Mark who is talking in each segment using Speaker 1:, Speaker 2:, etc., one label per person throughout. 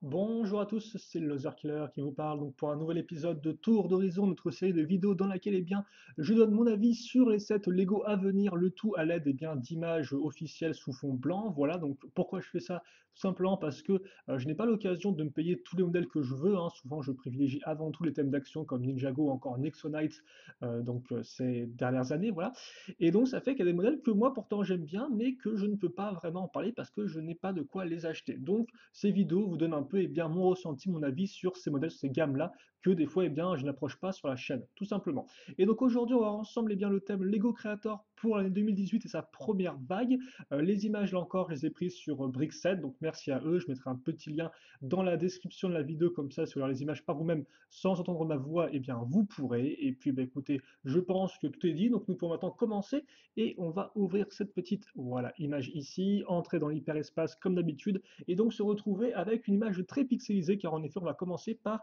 Speaker 1: Bonjour à tous, c'est le Loser Killer qui vous parle donc pour un nouvel épisode de Tour d'Horizon, notre série de vidéos dans laquelle je donne mon avis sur les sets Lego à venir, le tout à l'aide d'images officielles sous fond blanc. Voilà, donc pourquoi je fais ça? Tout simplement parce que je n'ai pas l'occasion de me payer tous les modèles que je veux, hein. Souvent je privilégie avant tout les thèmes d'action comme Ninjago ou encore Nexonite ces dernières années, voilà. Et donc ça fait qu'il y a des modèles que moi pourtant j'aime bien, mais que je ne peux pas vraiment en parler parce que je n'ai pas de quoi les acheter. Donc ces vidéos vous donnent un peu mon ressenti, mon avis sur ces modèles, ces gammes-là, que des fois je n'approche pas sur la chaîne, tout simplement. Et donc aujourd'hui, on va voir ensemble le thème Lego Creator pour l'année 2018 et sa première vague. Les images, là encore, je les ai prises sur Brickset, donc merci à eux. Je mettrai un petit lien dans la description de la vidéo, comme ça, si vous regardez les images par vous-même sans entendre ma voix, vous pourrez. Et puis, écoutez, je pense que tout est dit, donc nous pouvons maintenant commencer et on va ouvrir cette petite, voilà, image ici, entrer dans l'hyperespace comme d'habitude et donc se retrouver avec une image très pixelisée, car en effet, on va commencer par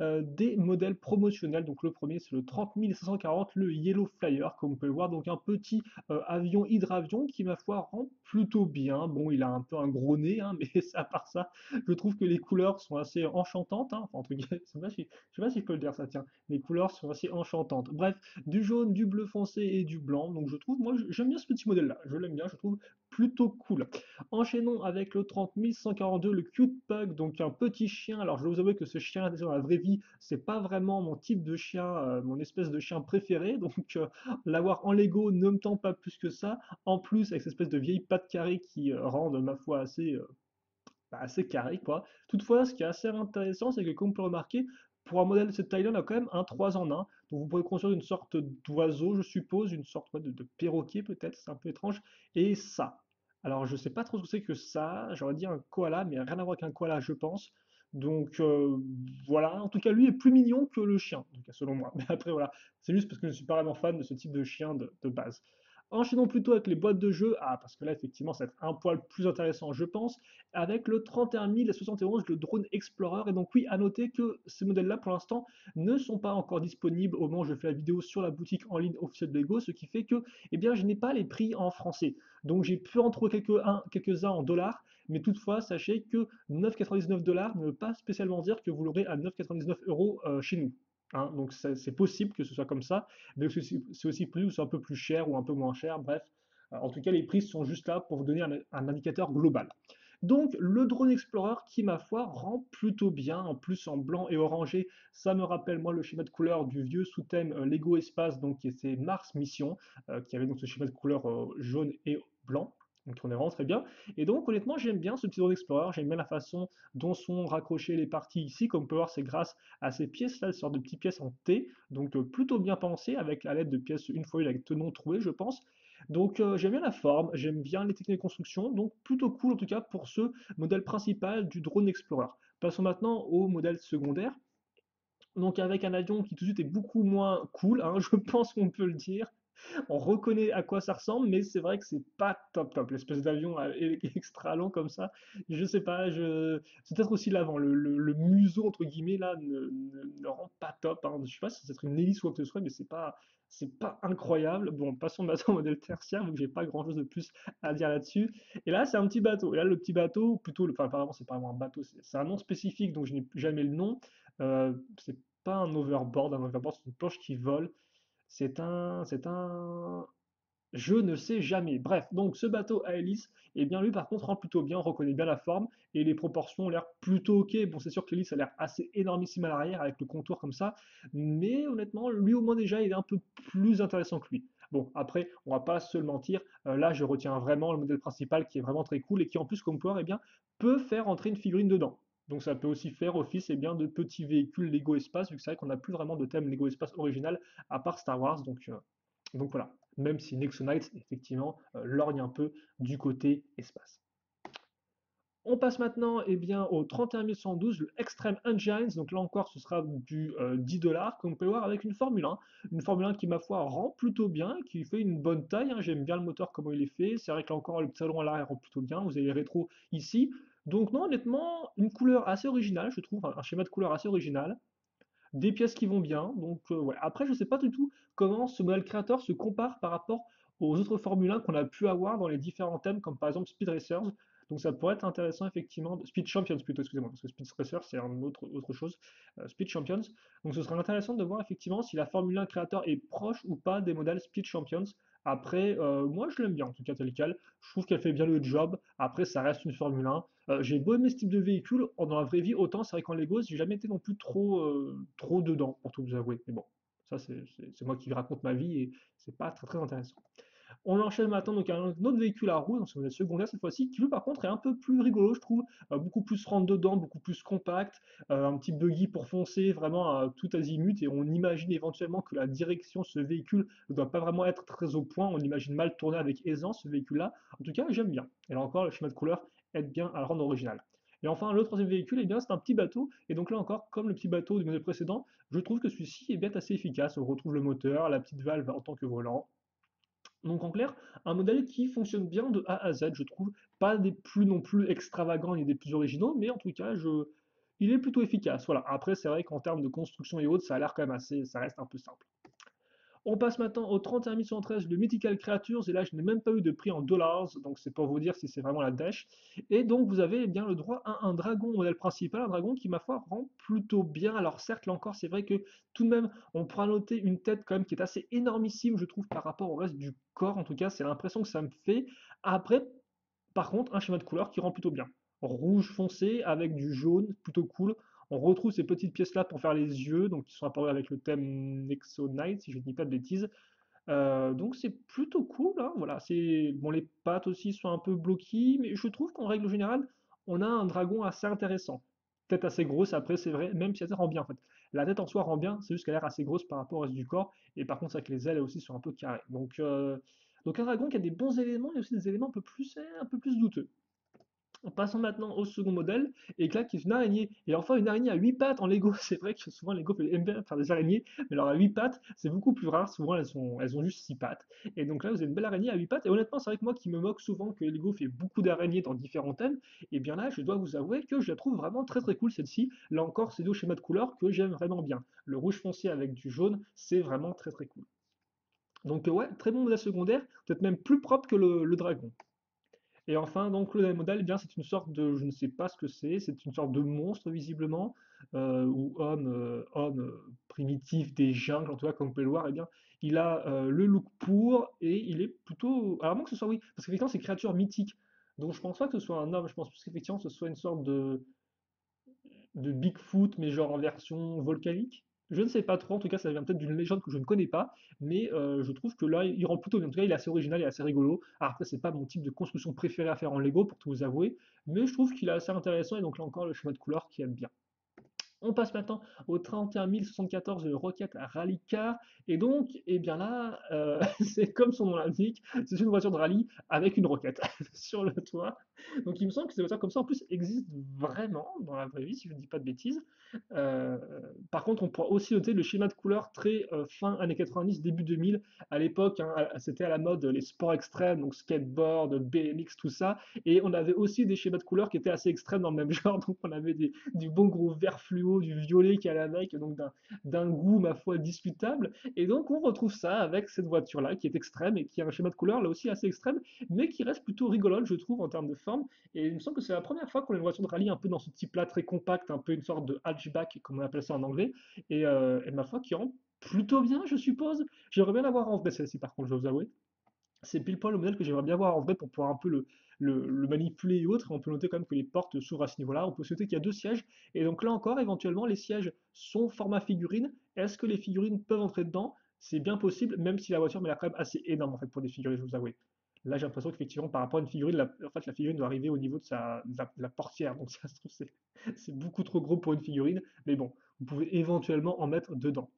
Speaker 1: des modèles promotionnels. Donc le premier, c'est le 30540, le Yellow Flyer, comme vous pouvez le voir, donc un petit avion hydravion qui, ma foi, rend plutôt bien. Bon, il a un peu un gros nez, hein, mais à part ça, je trouve que les couleurs sont assez enchantantes, hein, enfin, entre guillemets, je sais pas si je peux le dire ça, tiens, les couleurs sont assez enchantantes. Bref, du jaune, du bleu foncé et du blanc, donc je trouve, moi, j'aime bien ce petit modèle-là, je l'aime bien, je trouve plutôt cool. Enchaînons avec le 30142, le Cute Pug, donc un petit chien. Alors je dois vous avouer que ce chien dans la vraie vie, c'est pas vraiment mon type de chien, mon espèce de chien préféré, donc l'avoir en Lego ne me tente pas plus que ça. En plus, avec cette espèce de vieille patte carrée qui rendent ma foi assez carré, quoi. Toutefois, ce qui est assez intéressant, c'est que comme on peut remarquer, pour un modèle de cette taille-là, on a quand même un 3 en 1. Donc vous pourrez construire une sorte d'oiseau, je suppose, une sorte de perroquet peut-être, c'est un peu étrange. Et ça. Alors je sais pas trop ce que c'est que ça, j'aurais dit un koala, mais rien à voir avec un koala, je pense. Donc voilà, en tout cas lui est plus mignon que le chien, en tout cas, selon moi. Mais après voilà, c'est juste parce que je suis pas vraiment fan de ce type de chien de base. Enchaînons plutôt avec les boîtes de jeux. Ah, parce que là, effectivement, ça va être un poil plus intéressant, je pense, avec le 31071, le Drone Explorer. Et donc oui, à noter que ces modèles-là, pour l'instant, ne sont pas encore disponibles au moment où je fais la vidéo sur la boutique en ligne officielle de Lego, ce qui fait que je n'ai pas les prix en français. Donc j'ai pu en trouver quelques-uns en dollars, mais toutefois, sachez que 9,99 dollars ne veut pas spécialement dire que vous l'aurez à 9,99 euros chez nous. Hein, donc c'est possible que ce soit comme ça, mais c'est aussi possible que ce soit un peu plus cher ou un peu moins cher, bref. En tout cas, les prix sont juste là pour vous donner un indicateur global. Donc le Drone Explorer qui, ma foi, rend plutôt bien, en plus en blanc et orangé, ça me rappelle moi le schéma de couleur du vieux sous-thème Lego Espace, donc qui c'est Mars Mission, qui avait donc ce schéma de couleur jaune et blanc. Donc on est vraiment très bien. Et donc honnêtement j'aime bien ce petit Drone Explorer, j'aime bien la façon dont sont raccrochées les parties ici, comme on peut voir c'est grâce à ces pièces là, cette sorte de petites pièces en T, donc plutôt bien pensé avec à l'aide de pièces une fois avec tenon troué je pense. Donc j'aime bien la forme, j'aime bien les techniques de construction, donc plutôt cool en tout cas pour ce modèle principal du Drone Explorer. Passons maintenant au modèle secondaire, donc avec un avion qui tout de suite est beaucoup moins cool, hein, je pense qu'on peut le dire. On reconnaît à quoi ça ressemble, mais c'est vrai que c'est pas top top. L'espèce d'avion extra long comme ça, je sais pas, c'est peut-être aussi l'avant, le museau entre guillemets là ne rend pas top, hein. Je sais pas si c'est une hélice ou quoi que ce soit, mais c'est pas incroyable. Bon, passons maintenant au modèle tertiaire, vu que j'ai pas grand chose de plus à dire là-dessus. Et là, c'est un petit bateau. Et là, le petit bateau, ou plutôt, enfin, apparemment, c'est pas vraiment un bateau, c'est un nom spécifique, donc je n'ai jamais le nom. C'est pas un overboard, c'est une planche qui vole. C'est un, je ne sais jamais. Bref, donc ce bateau à hélice, eh bien lui par contre rend plutôt bien, on reconnaît bien la forme et les proportions ont l'air plutôt ok. Bon, c'est sûr que l'hélice a l'air assez énormissime à l'arrière avec le contour comme ça, mais honnêtement, lui au moins déjà il est un peu plus intéressant que lui. Bon, après, on va pas se le mentir, là je retiens vraiment le modèle principal qui est vraiment très cool et qui en plus comme pouvoir, peut faire entrer une figurine dedans. Donc ça peut aussi faire office de petits véhicules Lego Espace, vu que c'est vrai qu'on n'a plus vraiment de thème Lego Espace original à part Star Wars, donc voilà, même si Nexonite, effectivement, lorgne un peu du côté espace. On passe maintenant au 31112, le Extreme Engines. Donc là encore, ce sera du 10 dollars, comme on peut le voir, avec une Formule 1. Une Formule 1 qui, ma foi, rend plutôt bien, qui fait une bonne taille, hein. J'aime bien le moteur, comment il est fait. C'est vrai que là encore, le salon à l'arrière rend plutôt bien. Vous avez les rétros ici. Donc non, honnêtement, une couleur assez originale, je trouve, un schéma de couleur assez original, des pièces qui vont bien. Donc ouais. Après, je sais pas du tout comment ce modèle créateur se compare par rapport aux autres Formule 1 qu'on a pu avoir dans les différents thèmes, comme par exemple Speed Racers. Donc ça pourrait être intéressant effectivement. Speed Champions plutôt, excusez-moi, parce que Speed Racer c'est autre chose. Speed Champions. Donc ce serait intéressant de voir effectivement si la Formule 1 créateur est proche ou pas des modèles Speed Champions. Après, moi je l'aime bien en tout cas tel quel. Je trouve qu'elle fait bien le job. Après, ça reste une Formule 1. J'ai beau aimer ce type de véhicule, dans la vraie vie, autant c'est vrai qu'en Lego, j'ai jamais été non plus trop dedans, pour tout vous avouer. Mais bon, ça c'est moi qui raconte ma vie et c'est pas très intéressant. On enchaîne maintenant donc un autre véhicule à roues, donc c'est le modèle secondaire cette fois-ci, qui lui par contre est un peu plus rigolo, je trouve, beaucoup plus rentre dedans, beaucoup plus compact, un petit buggy pour foncer vraiment à tout azimut, et on imagine éventuellement que la direction de ce véhicule ne doit pas vraiment être très au point, on imagine mal tourner avec aisance ce véhicule-là. En tout cas, j'aime bien. Et là encore, le schéma de couleur aide bien à le rendre original. Et enfin, le troisième véhicule, eh bien, c'est un petit bateau, et donc là encore, comme le petit bateau du modèle précédent, je trouve que celui-ci est bien assez efficace. On retrouve le moteur, la petite valve en tant que volant, donc en clair, un modèle qui fonctionne bien de A à Z, je trouve. Pas des plus non plus extravagants ni des plus originaux, mais en tout cas, il est plutôt efficace. Voilà. Après, c'est vrai qu'en termes de construction et autres, ça a l'air quand même ça reste un peu simple. On passe maintenant au 31 113, le Mythical Creatures, et là je n'ai même pas eu de prix en dollars, donc c'est pour vous dire si c'est vraiment la dèche. Et donc vous avez eh bien le droit à un dragon modèle principal, un dragon qui ma foi rend plutôt bien. Alors certes là encore c'est vrai que tout de même on pourra noter une tête quand même qui est assez énormissime je trouve par rapport au reste du corps, en tout cas c'est l'impression que ça me fait. Après par contre, un schéma de couleur qui rend plutôt bien. Rouge foncé avec du jaune, plutôt cool. On retrouve ces petites pièces-là pour faire les yeux, donc qui sont apparus avec le thème Nexo Night, si je ne dis pas de bêtises. Donc c'est plutôt cool, hein, voilà. Bon, les pattes aussi sont un peu bloquées, mais je trouve qu'en règle générale, on a un dragon assez intéressant. Tête assez grosse, après c'est vrai, même si elle rend bien en fait. La tête en soi rend bien, c'est juste qu'elle a l'air assez grosse par rapport au reste du corps, et par contre c'est vrai que les ailes aussi sont un peu carrées. Donc un dragon qui a des bons éléments, mais aussi des éléments un peu plus douteux. Passons maintenant au second modèle, et là qui est une araignée. Et enfin une araignée à 8 pattes en Lego. C'est vrai que souvent Lego aime bien faire des araignées, mais alors à 8 pattes, c'est beaucoup plus rare. Souvent elles ont juste 6 pattes. Et donc là vous avez une belle araignée à 8 pattes. Et honnêtement, c'est vrai que moi qui me moque souvent que Lego fait beaucoup d'araignées dans différents thèmes, et bien là je dois vous avouer que je la trouve vraiment très cool celle-ci. Là encore, c'est deux schémas de couleurs que j'aime vraiment bien. Le rouge foncé avec du jaune, c'est vraiment très cool. Donc ouais, très bon modèle secondaire, peut-être même plus propre que le dragon. Et enfin, donc le modèle, eh bien, c'est une sorte de, je ne sais pas ce que c'est une sorte de monstre visiblement, ou homme primitif des jungles, en tout cas comme vous pouvez le voir, eh bien, il a le look pour, et il est plutôt, alors moins que ce soit oui, parce qu'effectivement c'est une créature mythique, donc je pense pas que ce soit un homme, je pense plus qu'effectivement ce soit une sorte de Bigfoot, mais genre en version volcanique. Je ne sais pas trop, en tout cas ça vient peut-être d'une légende que je ne connais pas, mais je trouve que là il rend plutôt bien. En tout cas il est assez original et assez rigolo. Alors après c'est pas mon type de construction préférée à faire en Lego pour tout vous avouer, mais je trouve qu'il est assez intéressant et donc là encore le schéma de couleur qui aime bien. On passe maintenant au 31 074 de Rocket Rally Car. Et donc, eh bien là, c'est comme son nom l'indique, c'est une voiture de rallye avec une roquette sur le toit. Donc il me semble que ces voitures comme ça en plus existent vraiment dans la vraie vie, si je ne dis pas de bêtises. Euh, Par contre, on pourra aussi noter le schéma de couleur très fin années 90, début 2000. À l'époque, hein, c'était à la mode les sports extrêmes, donc skateboard, BMX, tout ça. Et on avait aussi des schémas de couleurs qui étaient assez extrêmes dans le même genre. Donc on avait du bon gros vert fluo, du violet qui allait avec, donc d'un goût, ma foi, discutable. Et donc on retrouve ça avec cette voiture-là qui est extrême et qui a un schéma de couleur là aussi assez extrême, mais qui reste plutôt rigolote, je trouve, en termes de forme. Et il me semble que c'est la première fois qu'on a une voiture de rallye un peu dans ce type-là, très compact, un peu une sorte de hatchback, comme on appelle ça en anglais. Et ma foi, qui rend plutôt bien, je suppose. J'aimerais bien l'avoir en vrai, celle-ci, par contre, je vais vous avouer. C'est pile poil le modèle que j'aimerais bien voir en vrai pour pouvoir un peu le manipuler et autres. On peut noter quand même que les portes s'ouvrent à ce niveau-là. On peut se noter qu'il y a deux sièges. Et donc là encore, éventuellement, les sièges sont format figurine. Est-ce que les figurines peuvent entrer dedans? C'est bien possible, même si la voiture m'a l'air quand même assez énorme en fait pour des figurines, je vous avoue. Là, j'ai l'impression qu'effectivement, par rapport à une figurine, en fait, la figurine doit arriver au niveau de la portière. Donc ça se trouve, c'est beaucoup trop gros pour une figurine. Mais bon, vous pouvez éventuellement en mettre dedans.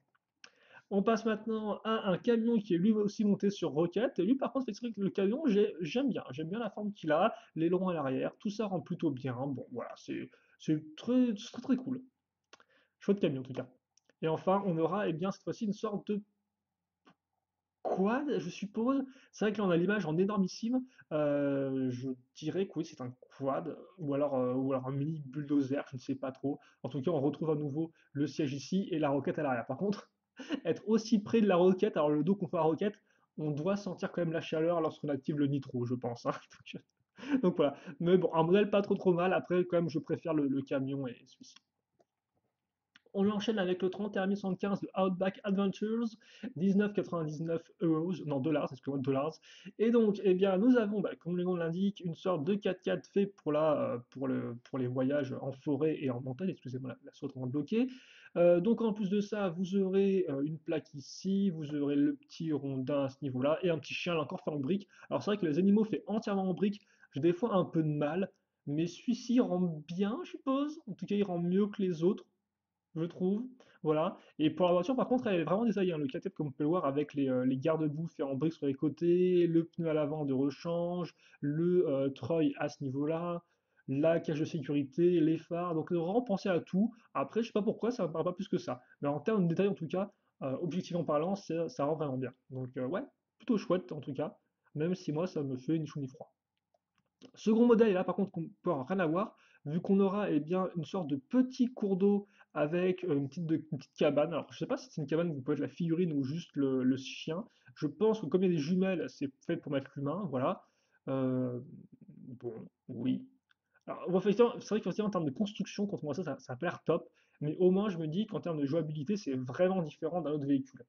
Speaker 1: On passe maintenant à un camion qui est lui aussi monté sur roquette. Et lui, par contre, c'est vrai que le camion, j'aime bien. J'aime bien la forme qu'il a, l'aileron à l'arrière. Tout ça rend plutôt bien. Bon, voilà, c'est très cool. Chouette camion, en tout cas. Et enfin, on aura, eh bien, cette fois-ci, une sorte de quad, je suppose. C'est vrai que là, on a l'image en énormissime. Je dirais que oui, c'est un quad, ou alors un mini bulldozer, je ne sais pas trop. En tout cas, on retrouve à nouveau le siège ici et la roquette à l'arrière. Par contre, être aussi près de la roquette, alors le dos qu'on fait à la roquette, on doit sentir quand même la chaleur lorsqu'on active le nitro, je pense, hein. Donc voilà. Mais bon, un modèle pas trop mal. Après, quand même, je préfère le camion et celui-ci. On enchaîne avec le 31 115 de Outback Adventures, 19,99 euros, non dollars, excusez-moi, dollars. Et donc, eh bien, nous avons, bah, comme le nom l'indique, une sorte de 4x4 fait pour les voyages en forêt et en montagne. Excusez-moi, la sauce est bloquée. Donc, en plus de ça, vous aurez une plaque ici, vous aurez le petit rondin à ce niveau-là, et un petit chien là encore fait en brique. Alors, c'est vrai que les animaux faits entièrement en brique, j'ai des fois un peu de mal, mais celui-ci rend bien, je suppose. En tout cas, il rend mieux que les autres je trouve. Voilà. Et pour la voiture, par contre, elle est vraiment détaillée, hein. Le 4x4, comme on peut le voir, avec les garde-boue faits en briques sur les côtés, le pneu à l'avant de rechange, le treuil à ce niveau-là, la cage de sécurité, les phares. Donc, vraiment penser à tout. Après, je sais pas pourquoi, ça ne me paraît pas plus que ça. Mais en termes de détail, en tout cas, objectivement parlant, ça rend vraiment bien. Donc, ouais, plutôt chouette, en tout cas. Même si moi, ça me fait ni chaud ni froid. Second modèle, et là par contre qu'on peut avoir rien à voir, vu qu'on aura eh bien, une sorte de petit cours d'eau avec une petite cabane. Alors je sais pas si c'est une cabane où vous pouvez mettre la figurine ou juste le chien. Je pense que comme il y a des jumelles, c'est fait pour mettre l'humain, voilà. Euh, bon, oui. Alors, effectivement, c'est vrai qu'en termes de construction, quand on voit ça, ça a pas l'air top, mais au moins je me dis qu'en termes de jouabilité, c'est vraiment différent d'un autre véhicule.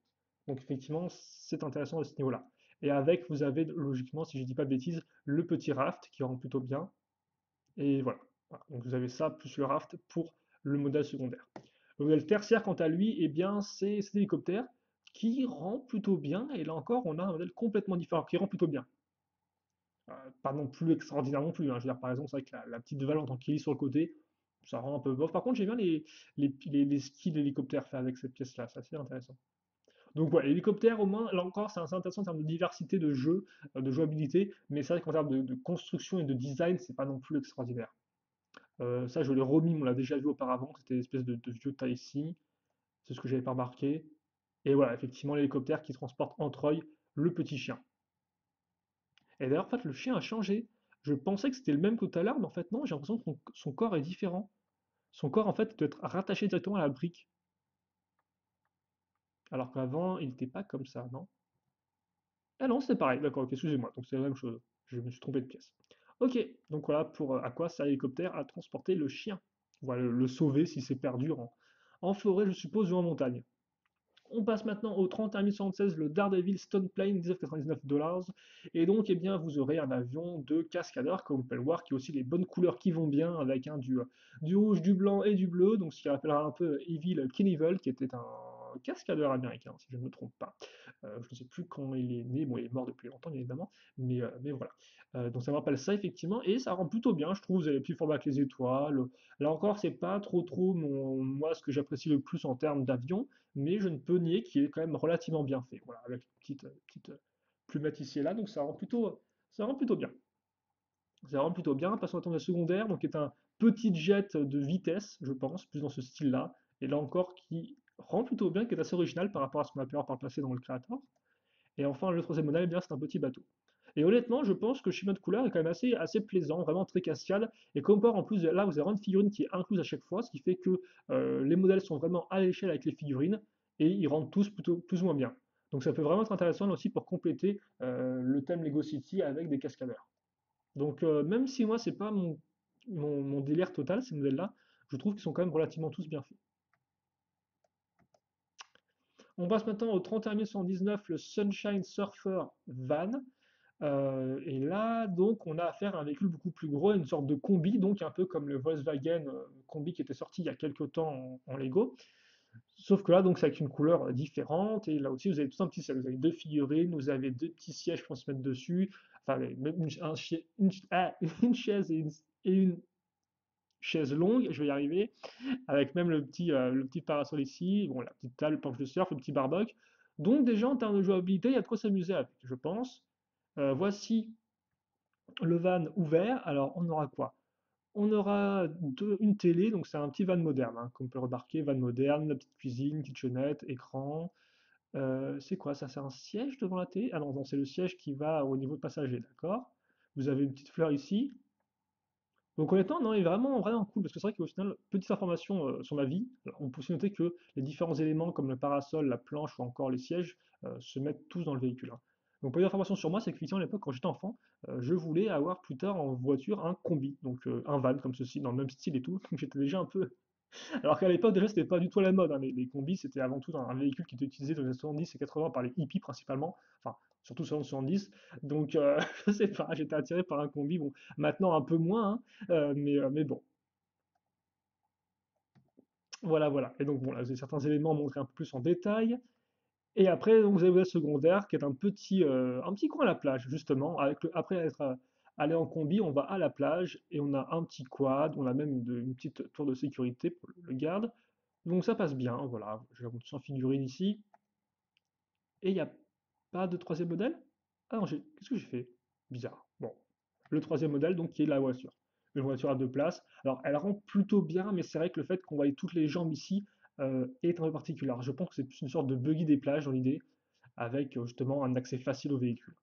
Speaker 1: Donc effectivement, c'est intéressant à ce niveau-là. Et avec, vous avez logiquement, si je dis pas de bêtises, le petit raft qui rend plutôt bien. Et voilà. Voilà. Donc vous avez ça plus le raft pour le modèle secondaire. Le modèle tertiaire, quant à lui, eh bien, c'est cet hélicoptère qui rend plutôt bien. Et là encore, on a un modèle complètement différent qui rend plutôt bien. Pas non plus extraordinaire non plus, hein. Je veux dire, par exemple, c'est vrai que la petite valve en tant qu'il est sur le côté, ça rend un peu bof. Par contre, j'aime bien les skis d'hélicoptère faits avec cette pièce-là, c'est assez intéressant. Donc voilà, l'hélicoptère, au moins, là encore, c'est assez intéressant en termes de diversité de jeux, de jouabilité, mais c'est vrai qu'en termes de construction et de design, c'est pas non plus extraordinaire. Ça, je l'ai remis, on l'a déjà vu auparavant, c'était une espèce de vieux Type-C, c'est ce que j'avais pas remarqué. Et voilà, effectivement, l'hélicoptère qui transporte en treuil le petit chien. Et d'ailleurs, en fait, le chien a changé. Je pensais que c'était le même que tout à l'heure, mais en fait, non, j'ai l'impression que son corps est différent. Son corps, en fait, doit être rattaché directement à la brique. Alors qu'avant, il n'était pas comme ça, non? Ah non, c'est pareil, d'accord, ok, excusez-moi, donc c'est la même chose. Je me suis trompé de pièce. Ok, donc voilà pour à quoi sert l'hélicoptère à transporter le chien. Voilà, le sauver si c'est perdu en forêt, je suppose, ou en montagne. On passe maintenant au 31 116, le Daredevil Stone Plane, 19,99 $. Et donc, eh bien, vous aurez un avion de cascadeur, comme on peut le voir, qui a aussi les bonnes couleurs qui vont bien, avec du rouge, du blanc et du bleu, donc ce qui rappellera un peu Evil Knievel, qui était un cascadeur américain, si je ne me trompe pas. Je ne sais plus quand il est né, bon, il est mort depuis longtemps, bien évidemment, mais voilà. Donc ça me rappelle ça, effectivement, et ça rend plutôt bien, je trouve, vous avez le petit format avec les étoiles. Là encore, c'est pas trop moi, ce que j'apprécie le plus en termes d'avion, mais je ne peux nier qu'il est quand même relativement bien fait. Voilà, avec une petite plumette ici et là, donc ça rend plutôt bien. Ça rend plutôt bien. Passons à la secondaire, donc qui est un petit jet de vitesse, je pense, plus dans ce style-là. Et là encore, qui rend plutôt bien, qui est assez original par rapport à ce qu'on a pu avoir par le passé dans le Creator. Et enfin, le troisième modèle, eh bien, c'est un petit bateau. Et honnêtement, je pense que le schéma de couleur est quand même assez plaisant, vraiment très cascade. Et comme par en plus, là, vous avez vraiment une figurine qui est incluse à chaque fois, ce qui fait que les modèles sont vraiment à l'échelle avec les figurines et ils rendent tous plutôt plus ou moins bien. Donc ça peut vraiment être intéressant là aussi pour compléter le thème Lego City avec des cascadeurs. Donc même si moi, c'est pas mon délire total, ces modèles-là, je trouve qu'ils sont quand même relativement tous bien faits. On passe maintenant au 31 119, le Sunshine Surfer Van. Et là, donc, on a affaire à un véhicule beaucoup plus gros, une sorte de combi, donc un peu comme le Volkswagen combi qui était sorti il y a quelques temps en Lego. Sauf que là, donc, c'est avec une couleur différente. Et là aussi, vous avez tout un petit siège. Vous avez deux figurines, vous avez deux petits sièges pour se mettre dessus. Enfin, même une chaise et une chaise longue, je vais y arriver, avec même le petit parasol ici, bon, la petite table, planche de surf, le petit barbecue. Donc, déjà, en termes de jouabilité, il y a de quoi s'amuser avec, je pense. Voici le van ouvert, alors on aura quoi? On aura une télé, donc c'est un petit van moderne, hein, comme on peut remarquer, van moderne, la petite cuisine, kitchenette, écran. C'est quoi ça? C'est un siège devant la télé? Ah non, non, c'est le siège qui va au niveau de passager, d'accord? Vous avez une petite fleur ici. Donc honnêtement, non, il est vraiment cool, parce que c'est vrai qu'au final, petite information sur ma vie, alors, on peut aussi noter que les différents éléments comme le parasol, la planche ou encore les sièges se mettent tous dans le véhicule, hein. Donc, pour d'informations sur moi, c'est qu'effectivement, à l'époque, quand j'étais enfant, je voulais avoir plus tard en voiture un combi, donc un van comme ceci, dans le même style et tout. Donc, j'étais déjà un peu. Alors qu'à l'époque, déjà, c'était pas du tout à la mode, hein. Les combis, c'était avant tout un véhicule qui était utilisé dans les années 70 et 80 par les hippies principalement, enfin, surtout sur les années 70. Donc, je sais pas, j'étais attiré par un combi. Bon, maintenant un peu moins, hein, mais bon, voilà, voilà. Et donc, bon, là, vous avez certains éléments montrés un peu plus en détail. Et après, donc, vous avez le secondaire qui est un petit coin à la plage, justement. Après être allé en combi, on va à la plage et on a un petit quad, on a même une petite tour de sécurité pour le garde. Donc ça passe bien, voilà. J'ai la montre sans figurine ici. Et il n'y a pas de troisième modèle? Ah non, qu'est-ce que j'ai fait? Bizarre. Bon. Le troisième modèle, donc, qui est la voiture. Une voiture à deux places. Alors, elle rend plutôt bien, mais c'est vrai que le fait qu'on voie toutes les jambes ici est un peu particulier. Alors, je pense que c'est plus une sorte de buggy des plages dans l'idée, avec justement un accès facile au véhicule,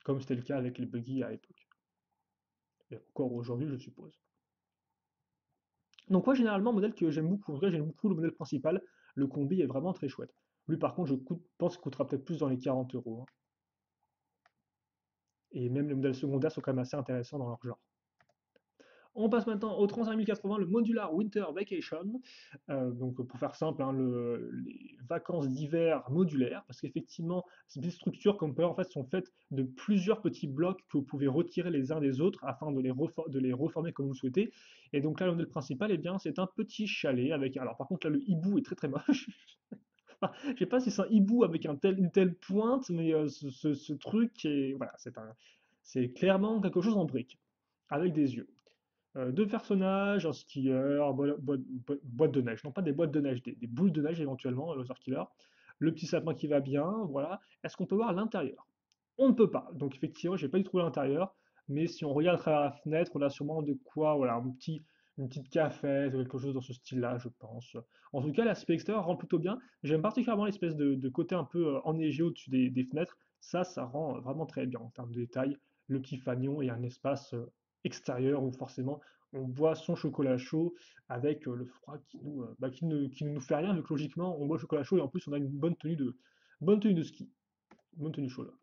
Speaker 1: comme c'était le cas avec les buggy à l'époque. Et encore aujourd'hui, je suppose. Donc, moi, généralement, modèle que j'aime beaucoup, en vrai, j'aime beaucoup le modèle principal. Le combi est vraiment très chouette. Lui, par contre, pense qu'il coûtera peut-être plus dans les 40 euros, hein. Et même les modèles secondaires sont quand même assez intéressants dans leur genre. On passe maintenant au 31 080, le Modular Winter Vacation. Donc pour faire simple, hein, les vacances d'hiver modulaires, parce qu'effectivement, ces petites structures, comme on peut voir, en fait, sont faites de plusieurs petits blocs que vous pouvez retirer les uns des autres afin de les reformer comme vous le souhaitez. Et donc là, le modèle principal, eh bien, c'est un petit chalet avec. Alors par contre, là, le hibou est très très moche. Enfin, je sais pas si c'est un hibou avec une telle pointe, mais ce truc est, voilà, c'est clairement quelque chose en brique, avec des yeux. Deux personnages, un skieur, boîte de neige. Non, pas des boîtes de neige, des boules de neige éventuellement, Loser Killer. Le petit sapin qui va bien, voilà. Est-ce qu'on peut voir l'intérieur? On ne peut pas. Donc effectivement, j'ai pas du tout trouvé l'intérieur, mais si on regarde à travers la fenêtre, on a sûrement de quoi, voilà, une petite cafette, quelque chose dans ce style-là, je pense. En tout cas, l'aspect extérieur rend plutôt bien. J'aime particulièrement l'espèce de côté un peu enneigé au-dessus des fenêtres. Ça rend vraiment très bien en termes de détails. Le petit fanion et un espace extérieur où forcément on boit son chocolat chaud avec le froid qui ne nous fait rien, vu que logiquement on boit le chocolat chaud et en plus on a une bonne tenue de ski, bonne tenue chaude.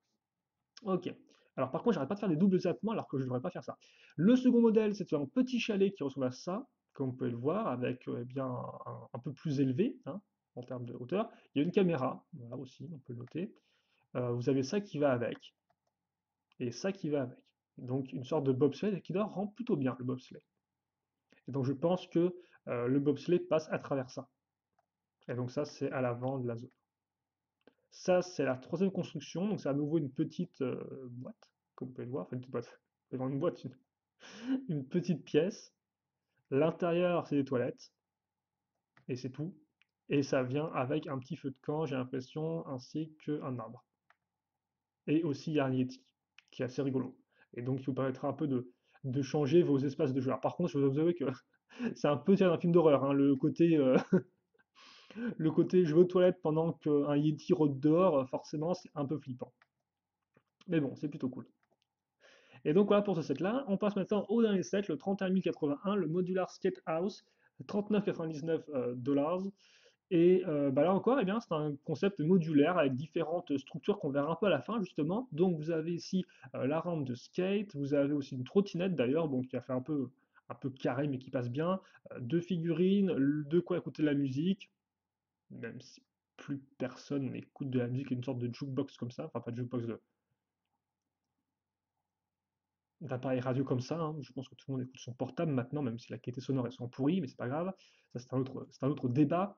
Speaker 1: Ok. Alors par contre, j'arrête pas de faire des doubles zappements alors que je ne devrais pas faire ça. Le second modèle, c'est un petit chalet qui ressemble à ça, comme vous pouvez le voir, avec eh bien un peu plus élevé, hein, en termes de hauteur. Il y a une caméra, voilà aussi, on peut le noter. Vous avez ça qui va avec, et ça qui va avec. Donc une sorte de bobsleigh qui leur rend plutôt bien le bobsleigh. Et donc je pense que le bobsleigh passe à travers ça. Et donc ça, c'est à l'avant de la zone. Ça, c'est la troisième construction, donc c'est à nouveau une petite boîte, comme vous pouvez le voir, enfin une petite boîte, devant une boîte, une petite pièce. L'intérieur, c'est des toilettes, et c'est tout. Et ça vient avec un petit feu de camp, j'ai l'impression, ainsi qu'un arbre. Et aussi, il y a un Yeti, qui est assez rigolo. Et donc, il vous permettra un peu de changer vos espaces de jeu. Alors, par contre, je dois vous avouer que c'est un peu tiré d'un film d'horreur, hein, le côté je vais aux toilettes pendant qu'un Yeti rôde dehors, forcément, c'est un peu flippant. Mais bon, c'est plutôt cool. Et donc voilà pour ce set-là. On passe maintenant au dernier set, le 31 081, le Modular Skate House, 39,99 dollars. Et bah là encore, eh bien, c'est un concept modulaire avec différentes structures qu'on verra un peu à la fin, justement. Donc vous avez ici la rampe de skate, vous avez aussi une trottinette d'ailleurs, bon, qui a fait un peu carré mais qui passe bien, deux figurines, de quoi écouter de la musique, même si plus personne n'écoute de la musique, une sorte de jukebox comme ça, enfin pas de jukebox d'appareil radio comme ça, hein. Je pense que tout le monde écoute son portable maintenant, même si la qualité sonore est sans pourrie, mais c'est pas grave. Ça, c'est un autre débat.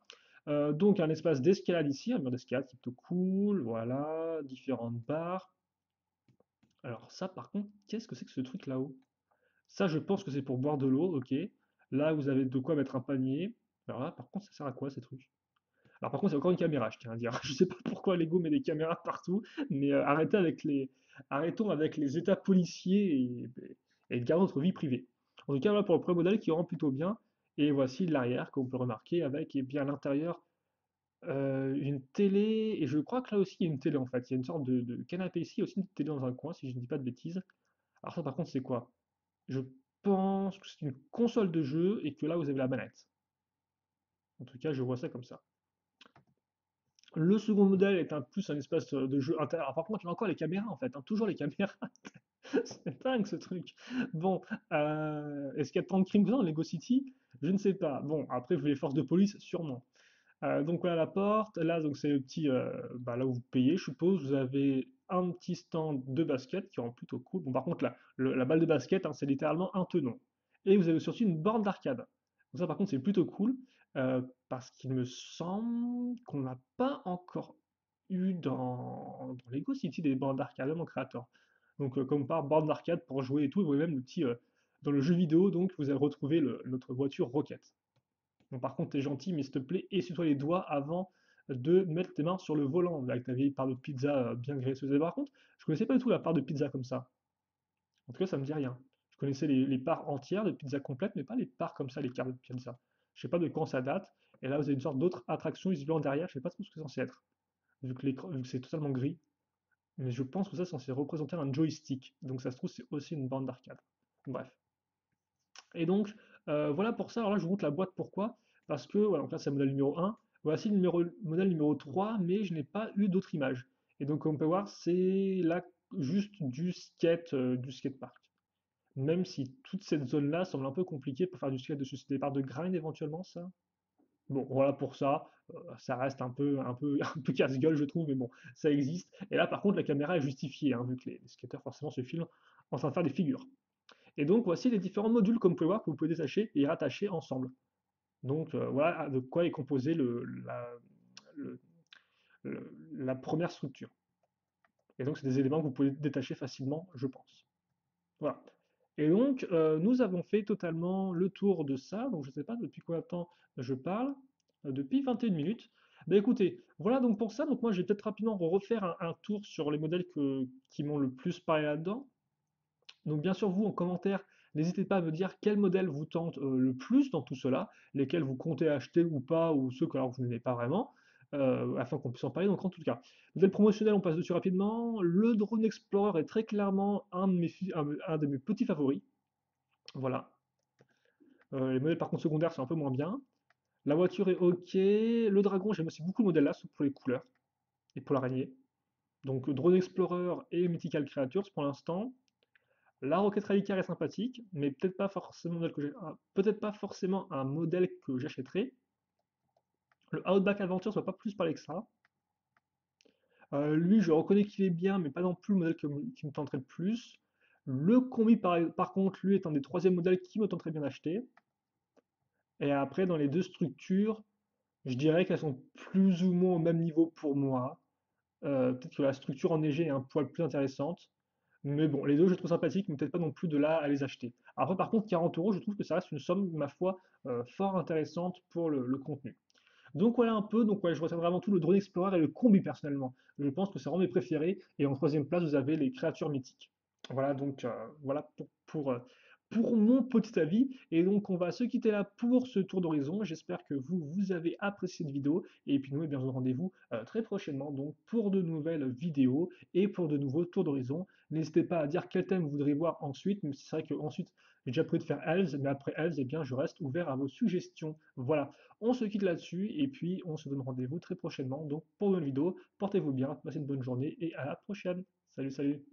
Speaker 1: Donc, un espace d'escalade ici, un mur d'escalade qui est plutôt cool. Voilà, différentes barres. Alors, ça, par contre, qu'est-ce que c'est que ce truc là-haut? Ça, je pense que c'est pour boire de l'eau, ok. Là, vous avez de quoi mettre un panier. Alors là, par contre, ça sert à quoi ces trucs? Alors, par contre, c'est encore une caméra, je tiens à dire. Je sais pas pourquoi Lego met des caméras partout, mais arrêtons avec les états policiers et gardons notre vie privée. En tout cas, voilà pour le premier modèle qui rend plutôt bien. Et voici l'arrière, comme on peut remarquer, avec eh bien à l'intérieur une télé. Et je crois que là aussi, il y a une télé en fait. Il y a une sorte de canapé ici, aussi une télé dans un coin, si je ne dis pas de bêtises. Alors, ça, par contre, c'est quoi? Je pense que c'est une console de jeu et que là, vous avez la manette. En tout cas, je vois ça comme ça. Le second modèle est un plus un espace de jeu intérieur. Alors, par contre, là encore les caméras en fait, hein, toujours les caméras. C'est dingue ce truc. Bon, est-ce qu'il y a tant de crimes que ça dans Lego City? Je ne sais pas. Bon, après, vous les forces de police, sûrement. Donc voilà la porte. Là, donc c'est le petit, bah, là où vous payez, je suppose. Vous avez un petit stand de basket qui rend plutôt cool. Bon, par contre, la balle de basket, hein, c'est littéralement un tenon. Et vous avez surtout une borne d'arcade. Donc ça, par contre, c'est plutôt cool parce qu'il me semble qu'on n'a pas encore eu dans Lego City des bornes d'arcade, mon créateur. Donc, comme par borne d'arcade pour jouer et tout, vous voyez même le petit dans le jeu vidéo, donc vous allez retrouver notre voiture Rocket. Bon, par contre, t'es gentil, mais s'il te plaît, essuie-toi les doigts avant de mettre tes mains sur le volant, avec ta vieille part de pizza bien graisseuse. Et par contre, je connaissais pas du tout la part de pizza comme ça. En tout cas, ça me dit rien. Je connaissais les parts entières de pizza complète, mais pas les parts comme ça, les quarts de pizza. Je sais pas de quand ça date. Et là, vous avez une sorte d'autre attraction visiblement derrière. Je sais pas trop ce que c'est censé être, vu que c'est totalement gris. Mais je pense que ça, c'est censé représenter un joystick. Donc ça se trouve, c'est aussi une bande d'arcade. Bref. Et donc, voilà pour ça. Alors là, je vous montre la boîte. Pourquoi? Parce que, voilà, donc là, c'est le modèle numéro 1. Voici le modèle numéro 3, mais je n'ai pas eu d'autres images. Et donc, comme on peut voir, c'est là juste du skatepark. Même si toute cette zone-là semble un peu compliquée pour faire du skate dessus. C'est des parts de grind éventuellement, ça? Bon, voilà pour ça. Ça reste un peu casse-gueule, je trouve, mais bon, ça existe. Et là, par contre, la caméra est justifiée, hein, vu que les skateurs, forcément, se filment en train de faire des figures. Et donc, voici les différents modules, comme vous pouvez voir, que vous pouvez détacher et rattacher ensemble. Donc, voilà de quoi est composé le- la première structure. Et donc, c'est des éléments que vous pouvez détacher facilement, je pense. Voilà. Et donc, nous avons fait totalement le tour de ça. Donc, je ne sais pas depuis combien de temps je parle. Depuis 21 minutes. Ben écoutez, voilà donc pour ça. Donc, moi, je vais peut-être rapidement refaire un tour sur les modèles qui m'ont le plus parlé là-dedans. Donc bien sûr, vous, en commentaire, n'hésitez pas à me dire quel modèle vous tente le plus dans tout cela, lesquels vous comptez acheter ou pas, ou ceux que alors, vous n'aimez pas vraiment, afin qu'on puisse en parler. Donc en tout cas, modèle promotionnel, on passe dessus rapidement. Le Drone Explorer est très clairement un de mes petits favoris. Voilà. Les modèles par contre secondaires, c'est un peu moins bien. La voiture est ok. Le Dragon, j'aime aussi beaucoup le modèle là, sauf pour les couleurs et pour l'araignée. Donc Drone Explorer et Mythical Creatures pour l'instant. La Rocket Rally Car est sympathique, mais peut-être pas forcément un modèle que j'achèterai. Le Outback Adventure, soit pas plus parler que ça. Lui, je reconnais qu'il est bien, mais pas non plus le modèle qui me tenterait le plus. Le combi, par contre, lui est un des troisièmes modèles qui me tenterait bien d'acheter. Et après, dans les deux structures, je dirais qu'elles sont plus ou moins au même niveau pour moi. Peut-être que la structure enneigée est un poil plus intéressante. Mais bon, les deux, je les trouve sympathiques, mais peut-être pas non plus de là à les acheter. Après, par contre, 40 euros, je trouve que ça reste une somme, ma foi, fort intéressante pour le contenu. Donc voilà un peu, donc ouais, je retiendrai avant tout le Drone Explorer et le combi personnellement. Je pense que c'est vraiment mes préférés. Et en troisième place, vous avez les créatures mythiques. Voilà, donc voilà pour mon petit avis. Et donc on va se quitter là pour ce tour d'horizon. J'espère que vous avez apprécié cette vidéo. Et puis nous, eh bien, on se donne rendez-vous très prochainement donc pour de nouvelles vidéos et pour de nouveaux tours d'horizon. N'hésitez pas à dire quel thème vous voudriez voir ensuite. Mais c'est vrai qu'ensuite, j'ai déjà prévu de faire Elves, mais après Elves, eh bien, je reste ouvert à vos suggestions. Voilà, on se quitte là-dessus et puis on se donne rendez-vous très prochainement donc pour une nouvelle vidéo. Portez-vous bien, passez une bonne journée et à la prochaine. Salut, salut!